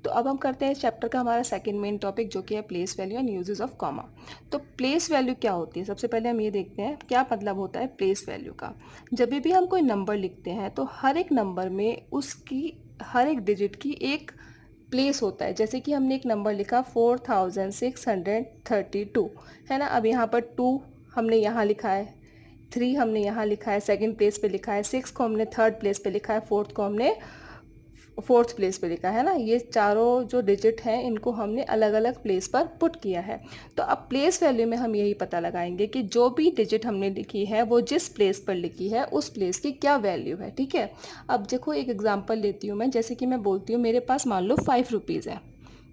तो अब हम करते हैं इस चैप्टर का हमारा सेकंड मेन टॉपिक, जो कि है place value and uses of comma. तो प्लेस वैल्यू क्या होती है, सबसे पहले हम ये देखते हैं क्या मतलब होता है प्लेस वैल्यू का। जब भी हम कोई नंबर लिखते हैं तो हर एक नंबर में उसकी हर एक डिजिट की एक प्लेस होता है। जैसे कि हमने एक नंबर लिखा 4632, है ना। अब यहाँ पर 2 हमने यहाँ लिखा है, 3 हमने यहाँ लिखा है, सेकंड प्लेस पे लिखा है, 6 को हमने थर्ड प्लेस पे लिखा है, 4th को हमने फोर्थ प्लेस पे लिखा है ना। ये चारों जो डिजिट हैं इनको हमने अलग अलग प्लेस पर पुट किया है। तो अब प्लेस वैल्यू में हम यही पता लगाएंगे कि जो भी डिजिट हमने लिखी है वो जिस प्लेस पर लिखी है उस प्लेस की क्या वैल्यू है, ठीक है। अब देखो एक एग्जांपल लेती हूँ मैं। जैसे कि मैं बोलती हूँ मेरे पास मान लो 5 रुपीज़ है,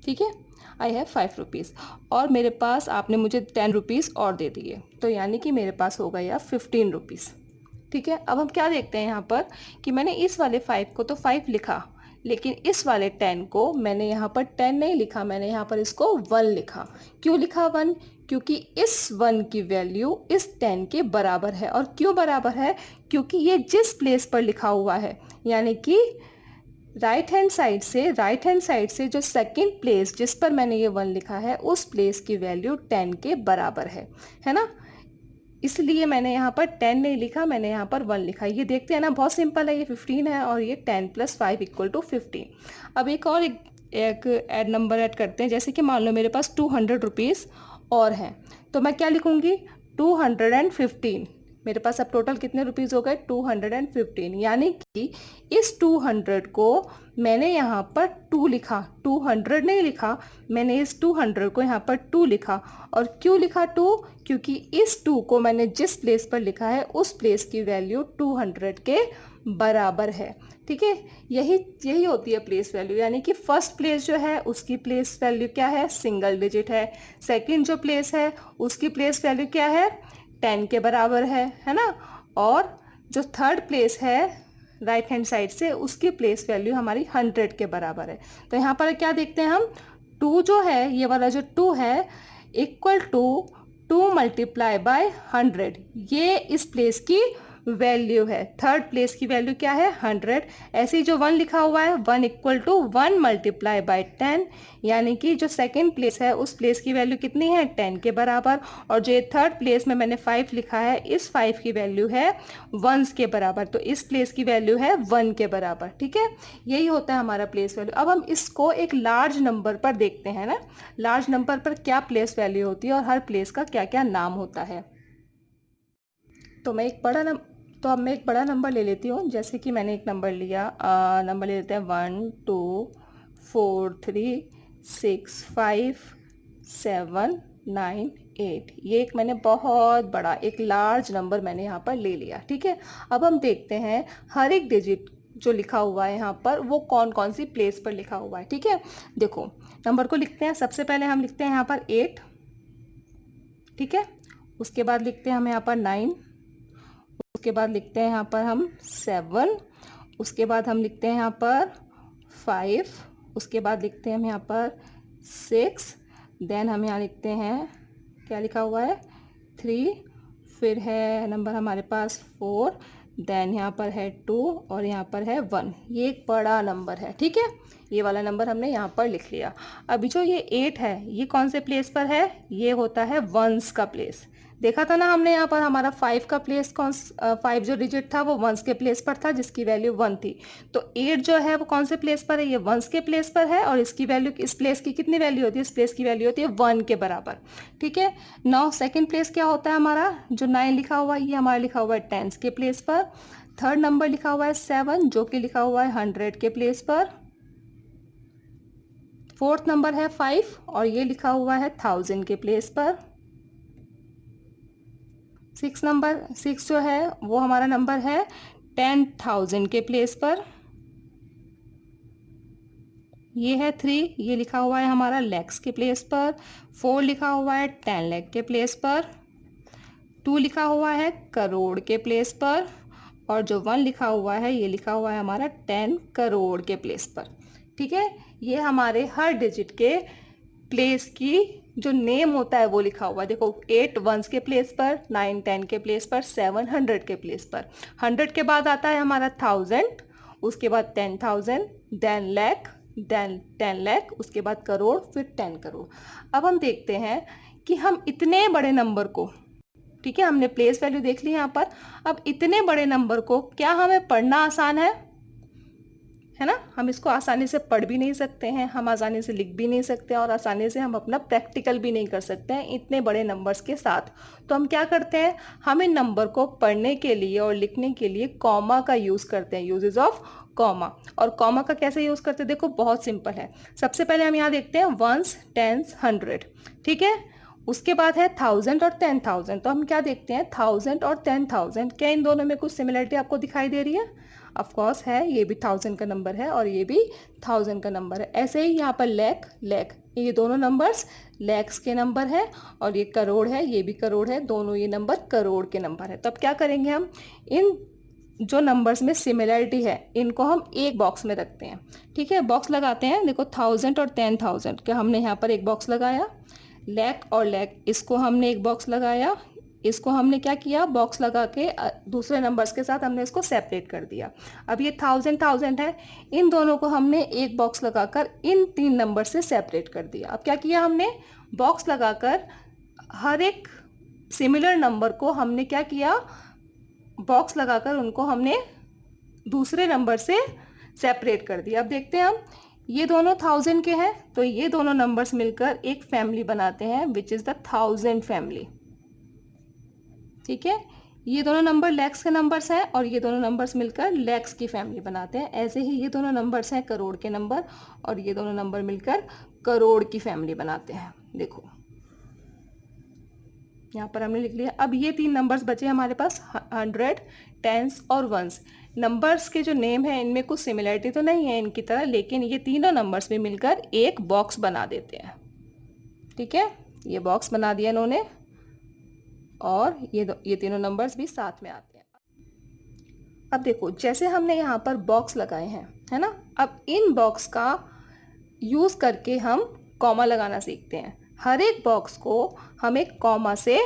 ठीक है। आई हैव 5 रुपीज़ और मेरे पास आपने मुझे 10 रुपीज़ और दे दिए, तो यानी कि मेरे पास हो गया 15 रुपीज़, ठीक है। अब हम क्या देखते हैं यहाँ पर कि मैंने इस वाले 5 को तो 5 लिखा, लेकिन इस वाले 10 को मैंने यहाँ पर 10 नहीं लिखा, मैंने यहाँ पर इसको 1 लिखा। क्यों लिखा 1? क्योंकि इस 1 की वैल्यू इस 10 के बराबर है। और क्यों बराबर है? क्योंकि ये जिस प्लेस पर लिखा हुआ है, यानी कि राइट हैंड साइड से जो सेकंड प्लेस जिस पर मैंने ये 1 लिखा है उस प्लेस की वैल्यू 10 के बराबर है ना। इसलिए मैंने यहाँ पर 10 नहीं लिखा, मैंने यहाँ पर 1 लिखा। ये देखते हैं ना, बहुत सिंपल है। ये 15 है और ये 10 + 5 = 15। अब एक और एक ऐड नंबर ऐड करते हैं। जैसे कि मान लो मेरे पास 200 रुपीज़ और हैं, तो मैं क्या लिखूँगी 215। मेरे पास अब टोटल कितने रुपीज़ हो गए 215, यानी कि इस 200 को मैंने यहाँ पर 2 लिखा, 200 नहीं लिखा, मैंने इस 200 को यहाँ पर 2 लिखा। और क्यों लिखा 2? क्योंकि इस 2 को मैंने जिस प्लेस पर लिखा है उस प्लेस की वैल्यू 200 के बराबर है, ठीक है। यही होती है प्लेस वैल्यू, यानी कि फर्स्ट प्लेस जो है उसकी प्लेस वैल्यू क्या है, सिंगल डिजिट है। सेकंड जो प्लेस है उसकी प्लेस वैल्यू क्या है, 10 के बराबर है ना। और जो थर्ड प्लेस है राइट हैंड साइड से उसकी प्लेस वैल्यू हमारी 100 के बराबर है। तो यहाँ पर क्या देखते हैं हम, 2 जो है, ये वाला जो 2 है इक्वल टू 2 × 100, ये इस प्लेस की वैल्यू है। थर्ड प्लेस की वैल्यू क्या है 100। ऐसे ही जो 1 लिखा हुआ है 1 = 1 × 10, यानी कि जो सेकंड प्लेस है उस प्लेस की वैल्यू कितनी है 10 के बराबर। और जो ये थर्ड प्लेस में मैंने 5 लिखा है इस 5 की वैल्यू है 1s के बराबर, तो इस प्लेस की वैल्यू है 1 के बराबर, ठीक है। यही होता है हमारा प्लेस वैल्यू। अब हम इसको एक लार्ज नंबर पर देखते हैं ना, लार्ज नंबर पर क्या प्लेस वैल्यू होती है और हर प्लेस का क्या क्या नाम होता है। तो अब मैं एक बड़ा नंबर ले लेती हूँ। जैसे कि मैंने एक नंबर लिया, नंबर ले लेते हैं 1 2 4 3 6 5 7 9 8। ये एक मैंने बहुत बड़ा एक लार्ज नंबर मैंने यहाँ पर ले लिया, ठीक है। अब हम देखते हैं हर एक डिजिट जो लिखा हुआ है यहाँ पर वो कौन कौन सी प्लेस पर लिखा हुआ है, ठीक है। देखो नंबर को लिखते हैं। सबसे पहले हम लिखते हैं यहाँ पर 8, ठीक है। उसके बाद लिखते हैं हम यहाँ पर 9, उसके बाद लिखते हैं यहाँ पर हम 7, उसके बाद हम लिखते हैं यहाँ पर 5, उसके बाद लिखते हैं हम यहाँ पर 6, देन हम यहाँ लिखते हैं क्या लिखा हुआ है 3, फिर है नंबर हमारे पास 4, देन यहाँ पर है 2 और यहाँ पर है 1। ये एक बड़ा नंबर है, ठीक है। ये वाला नंबर हमने यहाँ पर लिख लिया। अभी जो ये 8 है ये कौन से प्लेस पर है, ये होता है 1s का प्लेस। देखा था ना हमने यहाँ पर हमारा 5 का प्लेस 5 जो डिजिट था वो 1s के प्लेस पर था जिसकी वैल्यू 1 थी। तो 8 जो है वो कौन से प्लेस पर है, ये 1s के प्लेस पर है और इसकी वैल्यू, इस प्लेस की कितनी वैल्यू होती है, इस प्लेस की वैल्यू होती है 1 के बराबर, ठीक है। नाउ सेकंड प्लेस क्या होता है हमारा, जो 9 लिखा हुआ है ये हमारा लिखा हुआ है 10s के प्लेस पर। थर्ड नंबर लिखा हुआ है 7 जो कि लिखा हुआ है 100 के प्लेस पर। फोर्थ नंबर है 5 और ये लिखा हुआ है 1000 के प्लेस पर। 6 जो है वो हमारा नंबर है 10,000 के प्लेस पर। ये है 3, ये लिखा हुआ है हमारा लैक्स के प्लेस पर। 4 लिखा हुआ है 10 लाख के प्लेस पर। 2 लिखा हुआ है करोड़ के प्लेस पर। और जो 1 लिखा हुआ है ये लिखा हुआ है हमारा 10 करोड़ के प्लेस पर, ठीक है। ये हमारे हर डिजिट के प्लेस की जो नेम होता है वो लिखा हुआ है। देखो 8 1s के प्लेस पर, 9 10 के प्लेस पर, 7 100 के प्लेस पर। 100 के बाद आता है हमारा 1000, उसके बाद 10,000, देन लाख, देन 10 लाख, उसके बाद करोड़, फिर 10 करोड़। अब हम देखते हैं कि हम इतने बड़े नंबर को, ठीक है, हमने प्लेस वैल्यू देख ली यहाँ पर। अब इतने बड़े नंबर को क्या हमें पढ़ना आसान है ना? हम इसको आसानी से पढ़ भी नहीं सकते हैं, हम आसानी से लिख भी नहीं सकते हैं, और आसानी से हम अपना प्रैक्टिकल भी नहीं कर सकते हैं इतने बड़े नंबर्स के साथ। तो हम क्या करते हैं, हम इन नंबर को पढ़ने के लिए और लिखने के लिए कॉमा का यूज़ करते हैं, यूजेस ऑफ कॉमा। और कॉमा का कैसे यूज़ करते हैं, देखो बहुत सिंपल है। सबसे पहले हम यहाँ देखते हैं वंस, टेंस, 100, ठीक है। उसके बाद है 1000 और 10,000। तो हम क्या देखते हैं, 1000 और 10,000, क्या इन दोनों में कुछ सिमिलरिटी आपको दिखाई दे रही है? ऑफ कोर्स है, ये भी 1000 का नंबर है और ये भी 1000 का नंबर है। ऐसे ही यहाँ पर लैख, ये दोनों नंबर्स लैक्स के नंबर है, और ये करोड़ है, ये भी करोड़ है, दोनों ये नंबर करोड़ के नंबर है। तो अब क्या करेंगे, हम इन जो नंबर्स में सिमिलरिटी है इनको हम एक बॉक्स में रखते हैं, ठीक है। बॉक्स लगाते हैं, देखो 1000 और 10,000, क्या हमने यहाँ पर एक बॉक्स लगाया। लैख और लैख, इसको हमने एक बॉक्स लगाया। इसको हमने क्या किया, बॉक्स लगा के दूसरे नंबर्स के साथ हमने इसको सेपरेट कर दिया। अब ये 1000 है, इन दोनों को हमने एक बॉक्स लगाकर इन 3 नंबर से सेपरेट कर दिया। अब क्या किया हमने, बॉक्स लगाकर हर एक सिमिलर नंबर को हमने क्या किया, बॉक्स लगाकर उनको हमने दूसरे नंबर से सेपरेट कर दिया। अब देखते हैं हम, ये दोनों 1000 के हैं, तो ये दोनों नंबर्स मिलकर एक फैमिली बनाते हैं विच इज़ द 1000 फैमिली, ठीक है। ये दोनों नंबर लैक्स के नंबर्स हैं और ये दोनों नंबर्स मिलकर लैक्स की फैमिली बनाते हैं। ऐसे ही ये दोनों नंबर्स हैं करोड़ के नंबर, और ये दोनों नंबर मिलकर करोड़ की फैमिली बनाते हैं। देखो यहाँ पर हमने लिख लिया। अब ये 3 नंबर्स बचे हमारे पास, 100, टेंस और वंस। नंबर्स के जो नेम है इनमें कुछ सिमिलरिटी तो नहीं है इनकी तरह, लेकिन ये तीनों नंबर्स भी मिलकर एक बॉक्स बना देते हैं, ठीक है। ये बॉक्स बना दिया इन्होंने, और ये तीनों नंबर्स भी साथ में आते हैं। अब देखो, जैसे हमने यहाँ पर बॉक्स लगाए हैं, है ना, अब इन बॉक्स का यूज़ करके हम कॉमा लगाना सीखते हैं। हर एक बॉक्स को हम एक कॉमा से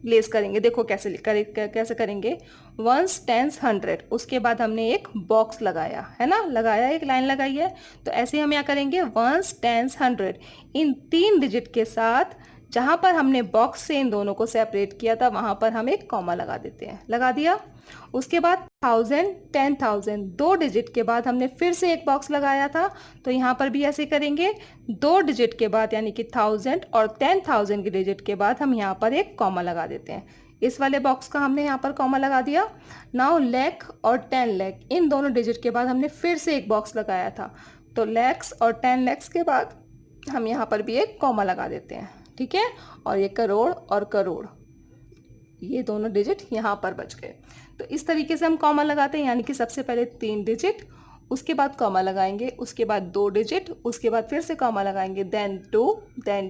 लेस करेंगे। देखो कैसे करेंगे, वंस, टेंस, 100, उसके बाद हमने एक बॉक्स लगाया है ना, लगाया, एक लाइन लगाई है। तो ऐसे हम यहाँ करेंगे, वंस, टेंस, 100, इन 3 डिजिट के साथ जहाँ पर हमने बॉक्स से इन दोनों को सेपरेट किया था वहाँ पर हम एक कॉमा लगा देते हैं। लगा दिया। उसके बाद 1000, 10,000, 2 डिजिट के बाद हमने फिर से एक बॉक्स लगाया था, तो यहाँ पर भी ऐसे करेंगे। 2 डिजिट के बाद यानी कि 1000 और 10,000 के डिजिट के बाद हम यहाँ पर एक कॉमा लगा देते हैं। इस वाले बॉक्स का हमने यहाँ पर कॉमा लगा दिया। नाउ लैख और 10 लाख, इन दोनों डिजिट के बाद हमने फिर से एक बॉक्स लगाया था, तो लैक्स और 10 लैक्स के बाद हम यहाँ पर भी एक कॉमा लगा देते हैं, ठीक है। और ये करोड़ और करोड़, ये दोनों डिजिट यहाँ पर बच गए। तो इस तरीके से हम कॉमा लगाते हैं, यानी कि सबसे पहले 3 डिजिट, उसके बाद कॉमा लगाएंगे, उसके बाद 2 डिजिट, उसके बाद फिर से कॉमा लगाएंगे, देन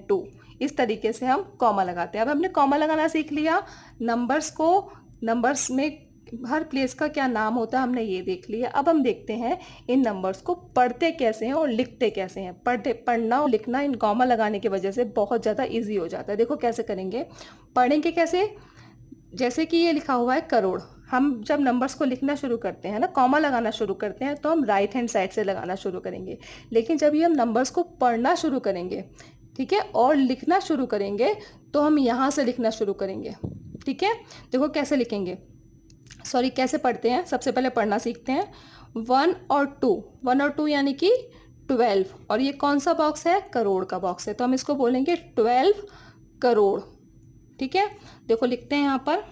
2। इस तरीके से हम कॉमा लगाते हैं। अब हमने कॉमा लगाना सीख लिया। नंबर्स में हर प्लेस का क्या नाम होता है हमने ये देख लिया। अब हम देखते हैं इन नंबर्स को पढ़ते कैसे हैं और लिखते कैसे हैं। पढ़ना और लिखना इन कॉमा लगाने की वजह से बहुत ज़्यादा ईजी हो जाता है। देखो कैसे करेंगे, पढ़ेंगे कैसे, जैसे कि ये लिखा हुआ है करोड़, हम जब नंबर्स को लिखना शुरू करते हैं ना, कॉमा लगाना शुरू करते हैं, तो हम राइट हैंड साइड से लगाना शुरू करेंगे। लेकिन जब ये हम नंबर्स को पढ़ना शुरू करेंगे, ठीक है, और लिखना शुरू करेंगे, तो हम यहाँ से लिखना शुरू करेंगे, ठीक है। देखो कैसे लिखेंगे, कैसे पढ़ते हैं, सबसे पहले पढ़ना सीखते हैं। 1 और 2 यानी कि 12, और ये कौन सा बॉक्स है, करोड़ का बॉक्स है, तो हम इसको बोलेंगे 12 करोड़, ठीक है। देखो लिखते हैं यहाँ पर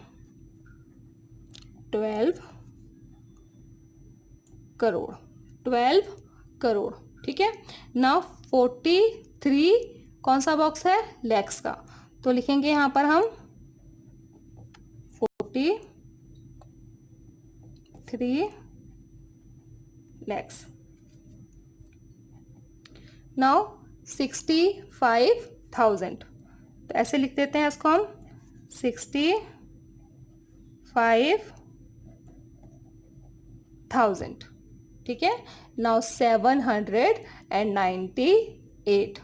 12 करोड़, 12 करोड़, ठीक है। नाउ 43 कौन सा बॉक्स है, लैक्स का, तो लिखेंगे यहाँ पर हम 43 लैक्स। नाउ 65,000, तो ऐसे लिख देते हैं इसको हम 65,000, ठीक है। नाउ 798 and 98,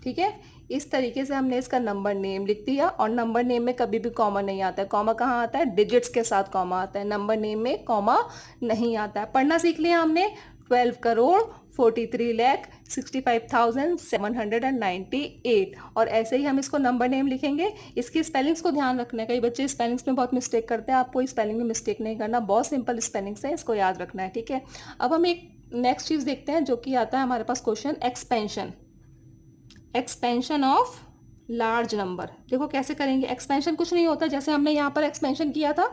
ठीक है, इस तरीके से हमने इसका नंबर नेम लिख दिया। और नंबर नेम में कभी भी कॉमा नहीं आता है। कॉमा कहाँ आता है? डिजिट्स के साथ कॉमा आता है, नंबर नेम में कॉमा नहीं आता है। पढ़ना सीख लिया हमने। 12 करोड़ 43,65,798। और ऐसे ही हम इसको नंबर नेम लिखेंगे। इसकी स्पेलिंग्स को ध्यान रखना है, कई बच्चे स्पेलिंग्स में बहुत मिस्टेक करते हैं। आपको स्पेलिंग में मिस्टेक नहीं करना, बहुत सिंपल स्पेलिंग्स है, इसको याद रखना है। ठीक है, अब हम एक नेक्स्ट चीज़ देखते हैं जो कि आता है हमारे पास question, expansion of large number. देखो कैसे करेंगे। एक्सपेंशन कुछ नहीं होता, जैसे हमने यहाँ पर एक्सपेंशन किया था।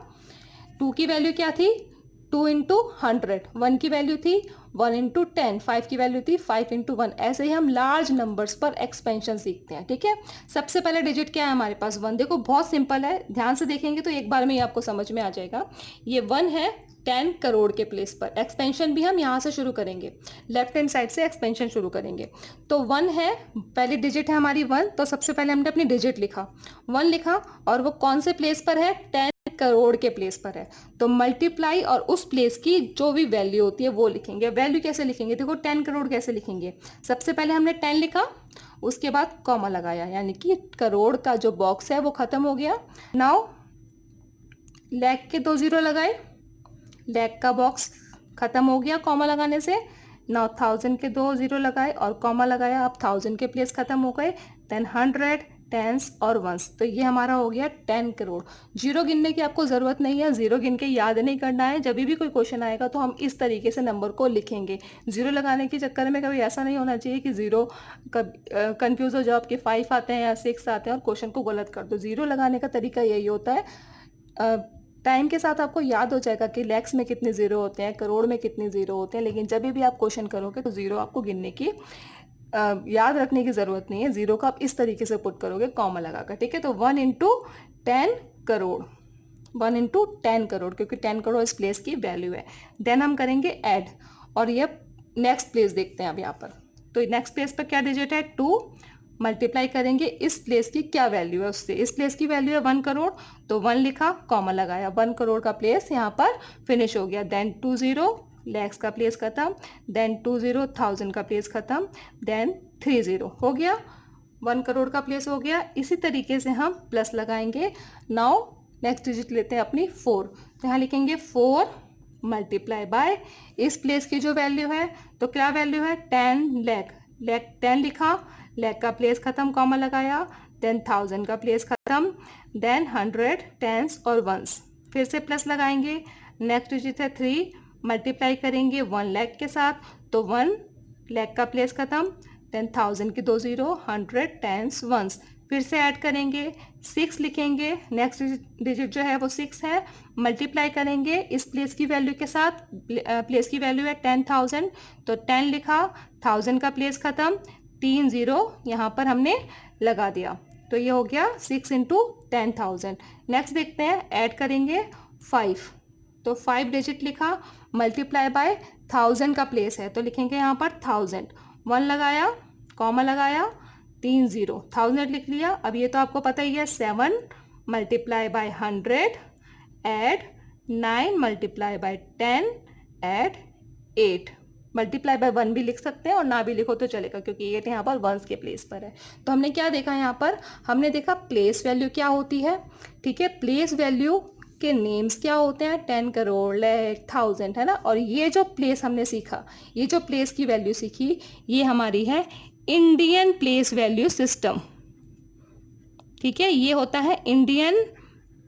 2 की वैल्यू क्या थी? 2 इंटू 100। 1 की वैल्यू थी 1 इंटू 10। 5 की वैल्यू थी 5 इंटू 1। ऐसे ही हम लार्ज नंबर्स पर एक्सपेंशन सीखते हैं। ठीक है, सबसे पहले डिजिट क्या है हमारे पास? 1। देखो बहुत सिंपल है, ध्यान से देखेंगे तो एक बार में ही आपको समझ में आ जाएगा। ये 1 है 10 करोड़ के प्लेस पर। एक्सपेंशन भी हम यहाँ से शुरू करेंगे, लेफ्ट हैंड साइड से एक्सपेंशन शुरू करेंगे। तो 1 है, पहली डिजिट है हमारी 1, तो सबसे पहले हमने अपनी डिजिट लिखा, 1 लिखा। और वो कौन से प्लेस पर है? 10 करोड़ के प्लेस पर है। तो मल्टीप्लाई और उस प्लेस की जो भी वैल्यू होती है वो लिखेंगे। वैल्यू कैसे लिखेंगे? देखो 10 करोड़ कैसे लिखेंगे। सबसे पहले हमने 10 लिखा, उसके बाद कॉमा लगाया, यानी कि करोड़ का जो बॉक्स है वो खत्म हो गया। नाउ लाख के 2 जीरो लगाए, लाख का बॉक्स खत्म हो गया कॉमा लगाने से। नाउ 1000 के 2 जीरो लगाए और कॉमा लगाया, अब 1000 के प्लेस खत्म हो गए। देन 100, टेंस और वंस। तो ये हमारा हो गया 10 करोड़। जीरो गिनने की आपको ज़रूरत नहीं है, जीरो गिन के याद नहीं करना है। जब भी कोई क्वेश्चन आएगा तो हम इस तरीके से नंबर को लिखेंगे। जीरो लगाने के चक्कर में कभी ऐसा नहीं होना चाहिए कि जीरो कंफ्यूज हो जाओ, आपके 5 आते हैं या 6 आते हैं और क्वेश्चन को गलत कर दो। जीरो लगाने का तरीका यही होता है। टाइम के साथ आपको याद हो जाएगा कि लैक्स में कितने ज़ीरो होते हैं, करोड़ में कितने ज़ीरो होते हैं, लेकिन जब भी आप क्वेश्चन करोगे तो ज़ीरो आपको गिनने की याद रखने की ज़रूरत नहीं है। ज़ीरो को आप इस तरीके से पुट करोगे कॉमा लगाकर। ठीक है, तो 1 इंटू 10 करोड़, 1 इंटू 10 करोड़, क्योंकि 10 करोड़ इस प्लेस की वैल्यू है। देन हम करेंगे ऐड, और ये नेक्स्ट प्लेस देखते हैं अब यहाँ पर। तो नेक्स्ट प्लेस पर क्या डिजिट है? 2। मल्टीप्लाई करेंगे इस प्लेस की क्या वैल्यू है उससे। इस प्लेस की वैल्यू है 1 करोड़, तो 1 लिखा, कॉमा लगाया, 1 करोड़ का प्लेस यहाँ पर फिनिश हो गया। देन 2 जीरो, लैक्स का प्लेस खत्म। देन 2 जीरो, 1000 का प्लेस खत्म। देन 3 जीरो, हो गया 1 करोड़ का प्लेस हो गया। इसी तरीके से हम प्लस लगाएंगे। नाउ नेक्स्ट डिजिट लेते हैं अपनी 4। तो यहाँ लिखेंगे 4 मल्टीप्लाई बाय इस प्लेस की जो वैल्यू है, तो क्या वैल्यू है? 10 लाख। लाख 10 लिखा, लाख का प्लेस खत्म, कॉमा लगाया। देन 1000 का प्लेस खत्म। देन 100, टेंस और वंस। फिर से प्लस लगाएंगे। नेक्स्ट डिजिट है 3, मल्टीप्लाई करेंगे 1 लाख के साथ, तो 1 लाख का प्लेस खत्म। देन 1000 की 2 जीरो, 100, टेंस, वंस। फिर से ऐड करेंगे, 6 लिखेंगे। नेक्स्ट डिजिट जो है वो 6 है। मल्टीप्लाई करेंगे इस प्लेस की वैल्यू के साथ, प्लेस की वैल्यू है 10,000, तो 10 लिखा, 1000 का प्लेस खत्म, 3 जीरो यहाँ पर हमने लगा दिया। तो ये हो गया 6 इंटू 10,000। नेक्स्ट देखते हैं, ऐड करेंगे 5, तो 5 डिजिट लिखा, मल्टीप्लाई बाय 1000 का प्लेस है, तो लिखेंगे यहाँ पर 1000। 1 लगाया, कॉमा लगाया, 3 जीरो, 1000 लिख लिया। अब ये तो आपको पता ही है, 7 multiply by 100 add 9 multiply by 10 add 8। Multiply by 1 भी लिख सकते हैं और ना भी लिखो तो चलेगा, क्योंकि ये यहाँ पर वंस के प्लेस पर है। तो हमने क्या देखा यहाँ पर? हमने देखा प्लेस वैल्यू क्या होती है। ठीक है, प्लेस वैल्यू के नेम्स क्या होते हैं? 10 करोड़, लाख, 1000, है ना। और ये जो प्लेस हमने सीखा, ये जो प्लेस की वैल्यू सीखी, ये हमारी है इंडियन प्लेस वैल्यू सिस्टम। ठीक है, ये होता है Indian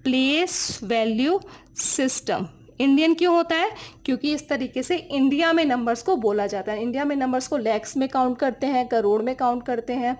place value system. Indian क्यों होता है? क्योंकि इस तरीके से इंडिया में नंबर्स को बोला जाता है। इंडिया में नंबर्स को लैक्स में काउंट करते हैं, करोड़ में काउंट करते हैं,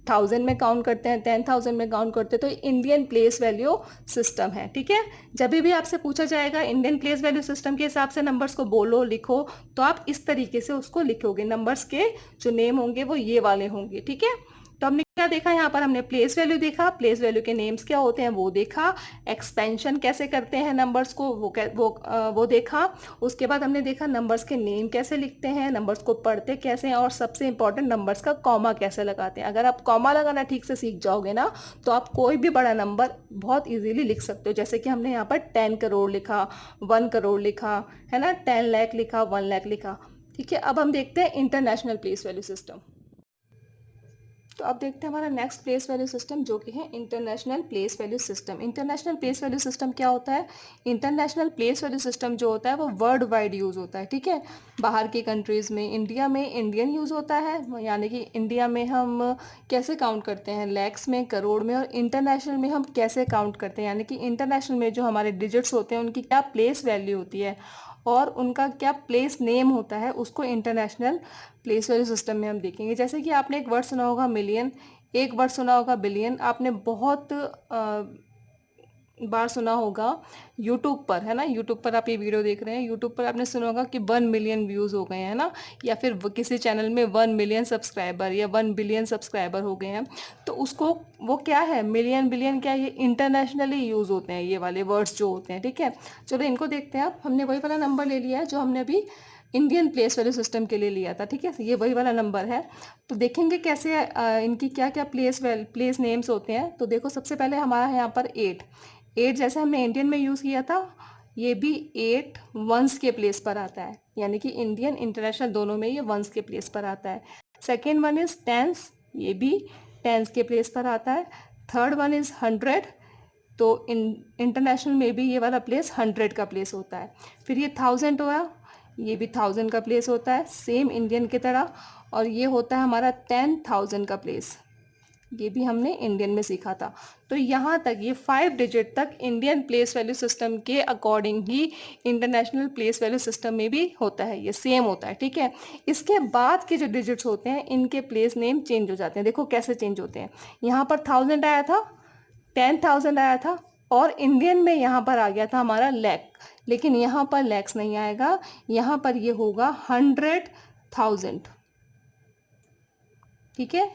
1000 में काउंट करते हैं, 10,000 में काउंट करते हैं। तो इंडियन प्लेस वैल्यू सिस्टम है। ठीक है, जब भी आपसे पूछा जाएगा इंडियन प्लेस वैल्यू सिस्टम के हिसाब से नंबर्स को बोलो, लिखो, तो आप इस तरीके से उसको लिखोगे। नंबर्स के जो नेम होंगे वो ये वाले होंगे। ठीक है, तो हमने क्या देखा यहाँ पर? हमने प्लेस वैल्यू देखा, प्लेस वैल्यू के नेम्स क्या होते हैं वो देखा, एक्सपेंशन कैसे करते हैं नंबर्स को वो देखा। उसके बाद हमने देखा नंबर्स के नेम कैसे लिखते हैं, नंबर्स को पढ़ते कैसे हैं, और सबसे इंपॉर्टेंट नंबर्स का कॉमा कैसे लगाते हैं। अगर आप कॉमा लगाना ठीक से सीख जाओगे ना, तो आप कोई भी बड़ा नंबर बहुत ईजिली लिख सकते हो। जैसे कि हमने यहाँ पर 10 करोड़ लिखा, 1 करोड़ लिखा, है ना, 10 लाख लिखा, 1 लाख लिखा। ठीक है, अब हम देखते हैं इंटरनेशनल प्लेस वैल्यू सिस्टम। तो अब देखते हैं हमारा नेक्स्ट प्लेस वैल्यू सिस्टम जो कि है international place value system. International place value system क्या होता है? इंटरनेशनल प्लेस वैल्यू सिस्टम जो होता है वो वर्ल्ड वाइड यूज़ होता है, ठीक है। बाहर की कंट्रीज़ में, इंडिया में इंडियन यूज़ होता है, यानी कि इंडिया में हम कैसे काउंट करते हैं, लैक्स में, करोड़ में, और इंटरनेशनल में हम कैसे काउंट करते हैं, यानी कि इंटरनेशनल में जो हमारे डिजिट्स होते हैं उनकी क्या प्लेस वैल्यू होती है और उनका क्या प्लेस नेम होता है, उसको इंटरनेशनल प्लेस वैल्यू सिस्टम में हम देखेंगे। जैसे कि आपने एक वर्ड सुना होगा मिलियन, एक वर्ड सुना होगा बिलियन, आपने बहुत बार सुना होगा यूट्यूब पर, है ना। यूट्यूब पर आप ये वीडियो देख रहे हैं, यूट्यूब पर आपने सुना होगा कि 1 मिलियन व्यूज़ हो गए हैं ना, या फिर किसी चैनल में 1 मिलियन सब्सक्राइबर या 1 बिलियन सब्सक्राइबर हो गए हैं। तो उसको वो क्या है, मिलियन बिलियन क्या है, ये इंटरनेशनली यूज़ होते हैं ये वाले वर्ड्स जो होते हैं, ठीक है। चलो इनको देखते हैं। आप हमने वही वाला नंबर ले लिया है जो हमने अभी इंडियन प्लेस वैल्यू सिस्टम के लिए लिया था, ठीक है। ये वही वाला नंबर है। तो देखेंगे कैसे इनकी क्या क्या प्लेस नेम्स होते हैं। तो देखो सबसे पहले हमारा है यहाँ पर 8। 8 जैसे हमने इंडियन में यूज़ किया था, ये भी 8 वंस के प्लेस पर आता है, यानी कि इंडियन इंटरनेशनल दोनों में ये वंस के प्लेस पर आता है। सेकेंड वन इज़ टेंस, ये भी टेंस के प्लेस पर आता है। थर्ड वन इज़ 100, तो इंटरनेशनल में भी ये वाला प्लेस 100 का प्लेस होता है। फिर ये 1000 हुआ, ये भी 1000 का प्लेस होता है सेम इंडियन की तरह। और ये होता है हमारा 10,000 का प्लेस, ये भी हमने इंडियन में सीखा था। तो यहाँ तक ये 5 डिजिट तक इंडियन प्लेस वैल्यू सिस्टम के अकॉर्डिंग ही इंटरनेशनल प्लेस वैल्यू सिस्टम में भी होता है, ये सेम होता है, ठीक है। इसके बाद के जो डिजिट्स होते हैं इनके प्लेस नेम चेंज हो जाते हैं। देखो कैसे चेंज होते हैं। यहाँ पर 1000 आया था, 10,000 आया था, और इंडियन में यहाँ पर आ गया था हमारा लैख, लेकिन यहाँ पर लैक्स नहीं आएगा, यहाँ पर ये होगा 100,000, ठीक है।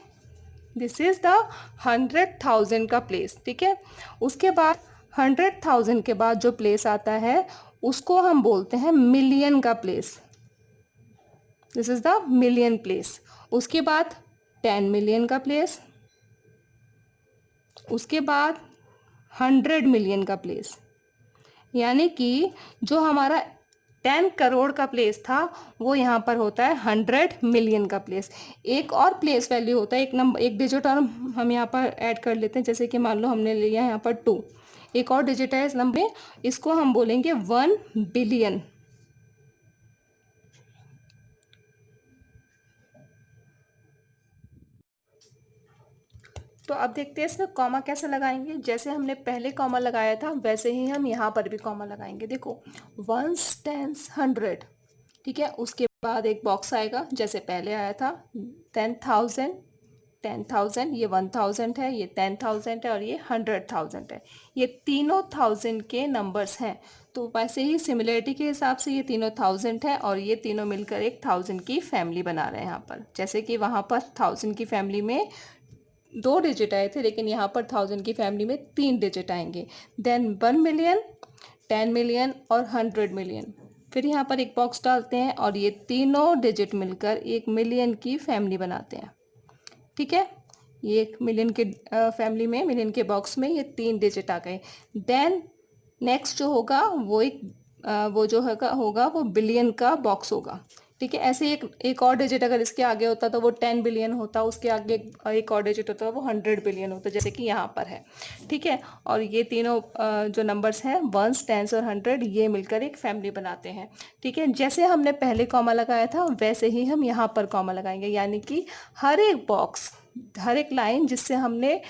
दिस इज द 100,000 का प्लेस, ठीक है। उसके बाद 100,000 के बाद जो प्लेस आता है उसको हम बोलते हैं मिलियन का place. This is the million place. उसके बाद 10 मिलियन का प्लेस, उसके बाद 100 मिलियन का प्लेस, यानी कि जो हमारा 10 करोड़ का प्लेस था वो यहाँ पर होता है 100 मिलियन का प्लेस। एक और प्लेस वैल्यू होता है, एक नंबर, एक डिजिट और हम यहाँ पर ऐड कर लेते हैं। जैसे कि मान लो हमने लिया है यहाँ पर 2, एक और डिजिट है इस नंबर में, इसको हम बोलेंगे 1 बिलियन। तो अब देखते हैं इसमें कॉमा कैसे लगाएंगे। जैसे हमने पहले कॉमा लगाया था वैसे ही हम यहाँ पर भी कॉमा लगाएंगे। देखो 1s 10s 100, ठीक है। उसके बाद एक बॉक्स आएगा जैसे पहले आया था 10,000, 10,000, ये 1,000 है, ये 10,000 है, और ये 100,000 है। ये तीनों 1000 के नंबर्स हैं। तो वैसे ही सिमिलरिटी के हिसाब से ये तीनों 1000 है और ये तीनों मिलकर एक 1000 की फैमिली बना रहे हैं यहाँ पर। जैसे कि वहाँ पर 1000 की फैमिली में 2 डिजिट आए थे, लेकिन यहाँ पर 1000 की फैमिली में 3 डिजिट आएंगे। देन 1 मिलियन, 10 मिलियन और 100 मिलियन। फिर यहाँ पर एक बॉक्स डालते हैं और ये तीनों डिजिट मिलकर एक मिलियन की फैमिली बनाते हैं, ठीक है। ये एक मिलियन के फैमिली में, मिलियन के बॉक्स में ये 3 डिजिट आ गए। देन नेक्स्ट जो होगा वो वो जो होगा वो बिलियन का बॉक्स होगा, ठीक है। ऐसे एक और डिजिट अगर इसके आगे होता तो वो 10 बिलियन होता, उसके आगे एक और डिजिट होता वो 100 बिलियन होता, जैसे कि यहाँ पर है, ठीक है। और ये तीनों जो नंबर्स हैं 1s 10s और 100 ये मिलकर एक फैमिली बनाते हैं, ठीक है। जैसे हमने पहले कॉमा लगाया था वैसे ही हम यहाँ पर कॉमा लगाएंगे, यानी कि हर एक बॉक्स, हर एक लाइन जिससे हमने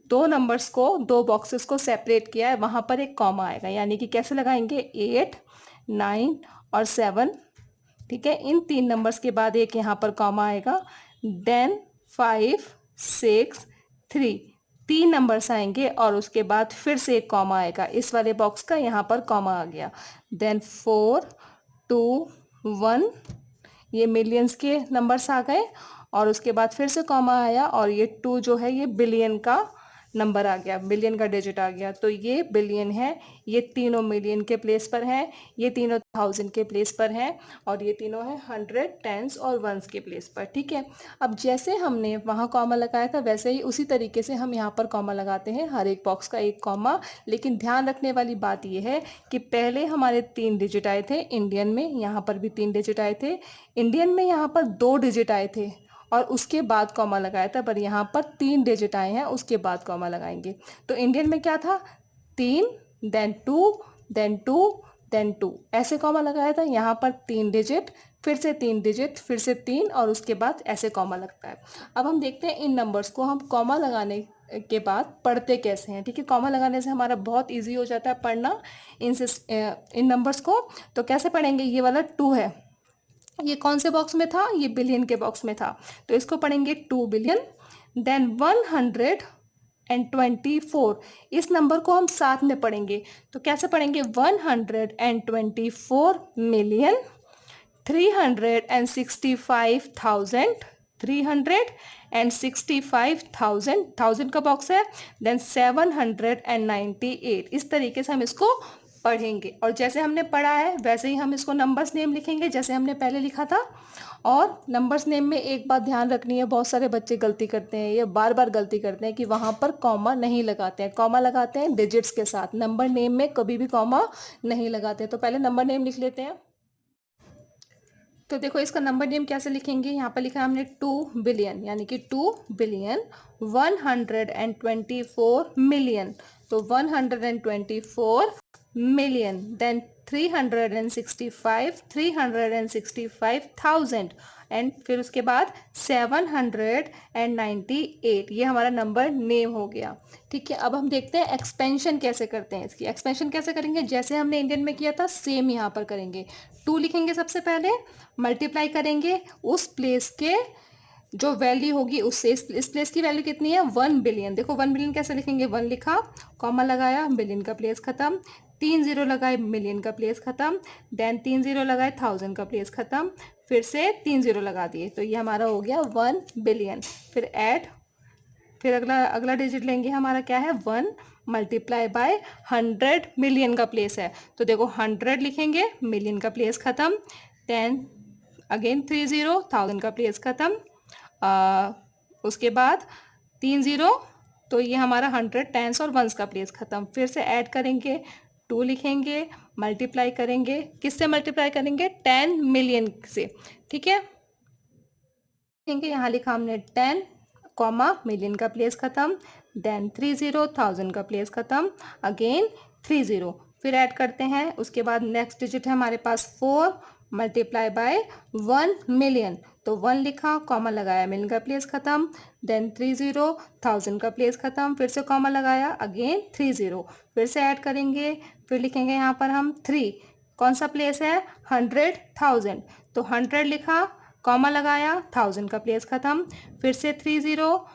2 नंबर्स को, 2 बॉक्सेस को सेपरेट किया है वहाँ पर एक कॉमा आएगा। यानी कि कैसे लगाएंगे, 8 9 और 7, ठीक है। इन 3 नंबर्स के बाद एक यहाँ पर कॉमा आएगा। देन 5 6 3, 3 नंबर्स आएंगे और उसके बाद फिर से एक कॉमा आएगा। इस वाले बॉक्स का यहाँ पर कॉमा आ गया। देन 4 2 1, ये मिलियंस के नंबर्स आ गए और उसके बाद फिर से कॉमा आया और ये 2 जो है ये बिलियन का नंबर आ गया, बिलियन का डिजिट आ गया। तो ये बिलियन है, ये तीनों मिलियन के प्लेस पर हैं, ये तीनों 1000 के प्लेस पर हैं, और ये तीनों हैं 100 10s और 1s के प्लेस पर, ठीक है। अब जैसे हमने वहाँ कॉमा लगाया था वैसे ही उसी तरीके से हम यहाँ पर कॉमा लगाते हैं, हर एक बॉक्स का एक कॉमा। लेकिन ध्यान रखने वाली बात ये है कि पहले हमारे 3 डिजिट आए थे इंडियन में, यहाँ पर भी 3 डिजिट आए थे। इंडियन में यहाँ पर 2 डिजिट आए थे और उसके बाद कॉमा लगाया था, पर यहाँ पर 3 डिजिट आए हैं, उसके बाद कॉमा लगाएंगे। तो इंडियन में क्या था, 3 देन 2 देन 2 देन 2, ऐसे कॉमा लगाया था। यहाँ पर 3 डिजिट, फिर से 3 डिजिट, फिर से 3 और उसके बाद ऐसे कॉमा लगता है। अब हम देखते हैं इन नंबर्स को हम कॉमा लगाने के बाद पढ़ते कैसे हैं। ठीक है, कॉमा लगाने से हमारा बहुत इजी हो जाता है पढ़ना इन नंबर्स को। तो कैसे पढ़ेंगे, ये वाला 2 है, ये कौन से बॉक्स में था, ये बिलियन के बॉक्स में था, तो इसको पढ़ेंगे 2 बिलियन। देन 124, इस नंबर को हम साथ में पढ़ेंगे, तो कैसे पढ़ेंगे, 124 मिलियन 365,000, 365,000, 1000 का बॉक्स है। देन 798, इस तरीके से हम इसको पढ़ेंगे। और जैसे हमने पढ़ा है वैसे ही हम इसको नंबर्स नेम लिखेंगे जैसे हमने पहले लिखा था। और नंबर्स नेम में एक बात ध्यान रखनी है, बहुत सारे बच्चे गलती करते हैं, ये बार बार गलती करते हैं कि वहाँ पर कॉमा नहीं लगाते हैं, कॉमा लगाते हैं डिजिट्स के साथ, नंबर नेम में कभी भी कॉमा नहीं लगाते। तो पहले नंबर नेम लिख लेते हैं। तो देखो इसका नंबर नेम कैसे लिखेंगे, यहाँ पर लिखा है हमने 2 बिलियन, यानी कि 2 बिलियन 124 मिलियन, तो 124 मिलियन। देन 365,000 एंड फिर उसके बाद 798, ये हमारा नंबर नेम हो गया। ठीक है, अब हम देखते हैं एक्सपेंशन कैसे करते हैं। इसकी एक्सपेंशन कैसे करेंगे, जैसे हमने इंडियन में किया था सेम यहाँ पर करेंगे। 2 लिखेंगे सबसे पहले, मल्टीप्लाई करेंगे उस प्लेस के जो वैल्यू होगी उससे। इस प्लेस की वैल्यू कितनी है, 1 बिलियन। देखो 1 बिलियन कैसे लिखेंगे, 1 लिखा, कॉमा लगाया, बिलियन का प्लेस खत्म, 3 जीरो लगाए, मिलियन का प्लेस खत्म, देन 3 जीरो लगाए, 1000 का प्लेस खत्म, फिर से 3 जीरो लगा दिए, तो ये हमारा हो गया 1 बिलियन। फिर ऐड, फिर अगला डिजिट लेंगे, हमारा क्या है, 1 मल्टीप्लाई बाय 100, मिलियन का प्लेस है, तो देखो 100 लिखेंगे, मिलियन का प्लेस खत्म, देन अगेन 3 जीरो, 1000 का प्लेस खत्म, उसके बाद 3 जीरो, तो ये हमारा 100 टेंस और वंस का प्लेस खत्म। फिर से ऐड करेंगे, 2 लिखेंगे, मल्टीप्लाई करेंगे, किससे मल्टीप्लाई करेंगे, 10 मिलियन से। ठीक है, लिखेंगे, यहाँ लिखा हमने 10 कॉमा मिलियन का प्लेस खत्म, देन 3 जीरो, 1000 का प्लेस खत्म, अगेन 3 जीरो, फिर ऐड करते हैं। उसके बाद नेक्स्ट डिजिट है हमारे पास 4 मल्टीप्लाई बाय 1 मिलियन, तो 1 लिखा, कॉमा लगाया, मिलियन का प्लेस खत्म, देन 3 जीरो, 1000 का प्लेस खत्म, फिर से कॉमा लगाया, अगेन 3 जीरो, फिर से ऐड करेंगे, फिर लिखेंगे यहाँ पर हम 3, कौन सा प्लेस है, 100 1000, तो 100 लिखा, कॉमा लगाया, 1000 का प्लेस खत्म, फिर से 3 जीरो,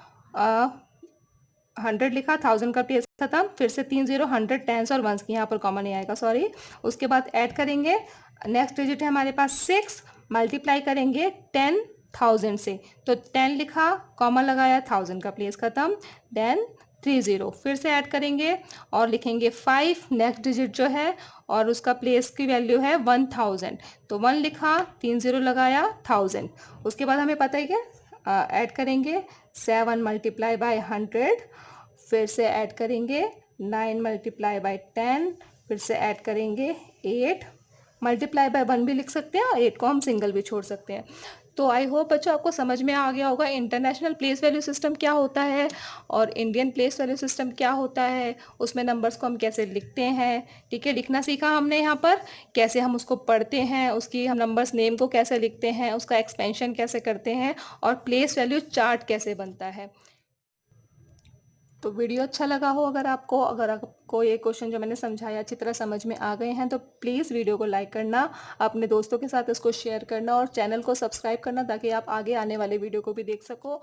100 लिखा, 1000 का प्लेस खत्म, फिर से 3 जीरो, 100 टेंस और वंस की, यहाँ पर कॉमा नहीं आएगा, सॉरी। उसके बाद ऐड करेंगे, नेक्स्ट डिजिट है हमारे पास 6, मल्टीप्लाई करेंगे 10,000 से, तो 10 लिखा, कॉमा लगाया, 1000 का प्लेस खत्म, देन 3 जीरो, फिर से ऐड करेंगे और लिखेंगे 5, नेक्स्ट डिजिट जो है और उसका प्लेस की वैल्यू है 1000, तो 1 लिखा, 3 जीरो लगाया, 1000। उसके बाद हमें पता है क्या, ऐड करेंगे 7 मल्टीप्लाई बाय 100, फिर से ऐड करेंगे 9 मल्टीप्लाई बाय 10, फिर से ऐड करेंगे 8 मल्टीप्लाई बाय 1 भी लिख सकते हैं और 8 को हम सिंगल भी छोड़ सकते हैं। तो आई होप बच्चों आपको समझ में आ गया होगा इंटरनेशनल प्लेस वैल्यू सिस्टम क्या होता है और इंडियन प्लेस वैल्यू सिस्टम क्या होता है, उसमें नंबर्स को हम कैसे लिखते हैं। ठीक है, लिखना सीखा हमने यहाँ पर, कैसे हम उसको पढ़ते हैं, उसकी हम नंबर्स नेम को कैसे लिखते हैं, उसका एक्सपेंशन कैसे करते हैं और प्लेस वैल्यू चार्ट कैसे बनता है। तो वीडियो अच्छा लगा हो अगर आपको ये क्वेश्चन जो मैंने समझाया अच्छी तरह समझ में आ गए हैं तो प्लीज़ वीडियो को लाइक करना, अपने दोस्तों के साथ इसको शेयर करना और चैनल को सब्सक्राइब करना ताकि आप आगे आने वाले वीडियो को भी देख सको।